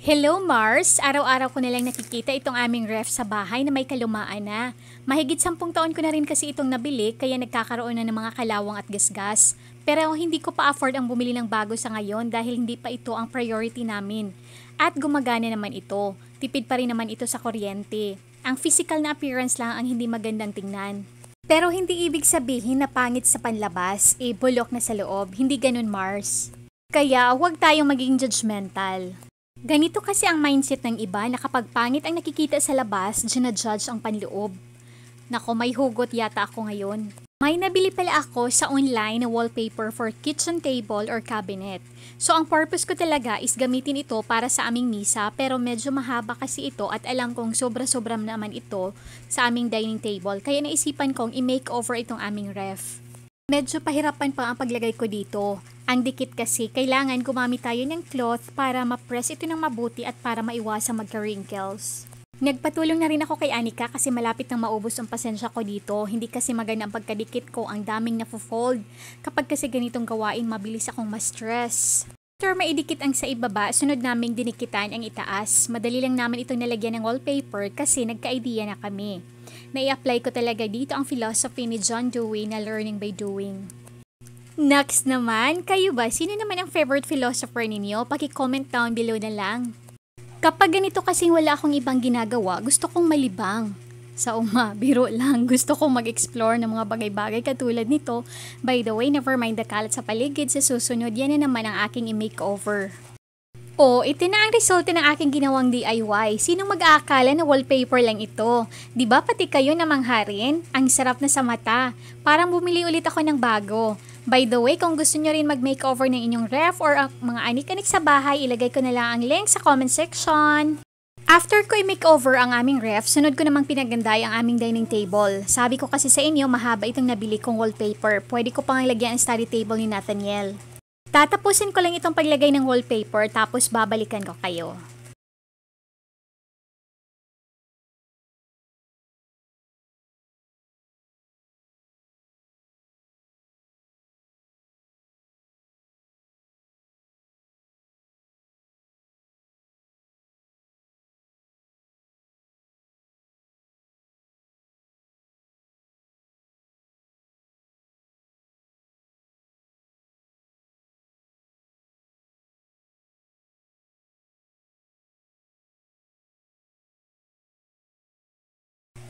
Hello Mars! Araw-araw ko nalang nakikita itong aming ref sa bahay na may kalumaan na. Mahigit 10 taon ko na rin kasi itong nabili kaya nagkakaroon na ng mga kalawang at gasgas. Pero hindi ko pa afford ang bumili ng bago sa ngayon dahil hindi pa ito ang priority namin. At gumagana naman ito. Tipid pa rin naman ito sa kuryente. Ang physical na appearance lang ang hindi magandang tingnan. Pero hindi ibig sabihin na pangit sa panlabas, bulok na sa loob. Hindi ganun Mars. Kaya huwag tayong maging judgmental. Ganito kasi ang mindset ng iba na kapag pangit ang nakikita sa labas, ginajudge ang panloob. Nako, may hugot yata ako ngayon. May nabili pala ako sa online na wallpaper for kitchen table or cabinet. So ang purpose ko talaga is gamitin ito para sa aming misa pero medyo mahaba kasi ito at alam kong sobra-sobra naman ito sa aming dining table. Kaya naisipan kong i-makeover itong aming ref. Medyo pahirapan pa ang paglagay ko dito. Ang dikit kasi, kailangan gumamit tayo ng cloth para ma-press ito ng mabuti at para maiwasang magka-wrinkles. Nagpatulong na rin ako kay Anika kasi malapit nang maubos ang pasensya ko dito. Hindi kasi maganda ang pagkadikit ko, ang daming nafo-fold. Kapag kasi ganitong gawain, mabilis akong ma-stress. After maidikit ang sa ibaba, sunod naming dinikitan ang itaas. Madali lang naman itong nalagyan ng wallpaper kasi nagka-idea na kami. Nai-apply ko talaga dito ang philosophy ni John Dewey na learning by doing. Next naman, kayo ba? Sino naman ang favorite philosopher ninyo? Paki-comment down below na lang. Kapag ganito kasing wala akong ibang ginagawa, gusto kong malibang. Sa biro lang. Gusto kong mag-explore ng mga bagay-bagay katulad nito. By the way, never mind the kalat sa paligid. Sa susunod, yan na naman ang aking i-makeover. Ito na ang resulta ng aking ginawang DIY. Sinong mag-aakala na wallpaper lang ito? Diba pati kayo namangharin? Ang sarap na sa mata. Parang bumili ulit ako ng bago. By the way, kung gusto nyo rin mag-makeover ng inyong ref or mga anik-anik sa bahay, ilagay ko na lang ang link sa comment section. After ko i-makeover ang aming ref, sunod ko namang pinaganday ang aming dining table. Sabi ko kasi sa inyo, mahaba itong nabili kong wallpaper. Pwede ko pang ilagyan ang study table ni Nathaniel. Tatapusin ko lang itong paglagay ng wallpaper tapos babalikan ko kayo.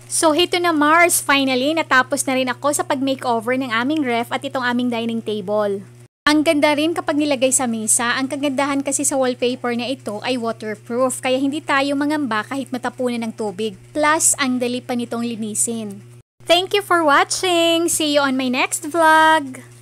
So, hito na Mars, finally, natapos na rin ako sa pag-makeover ng aming ref at itong aming dining table. Ang ganda rin kapag nilagay sa mesa, ang kagandahan kasi sa wallpaper na ito ay waterproof, kaya hindi tayo mangamba kahit matapunan ng tubig. Plus, ang dali pa nitong linisin. Thank you for watching! See you on my next vlog!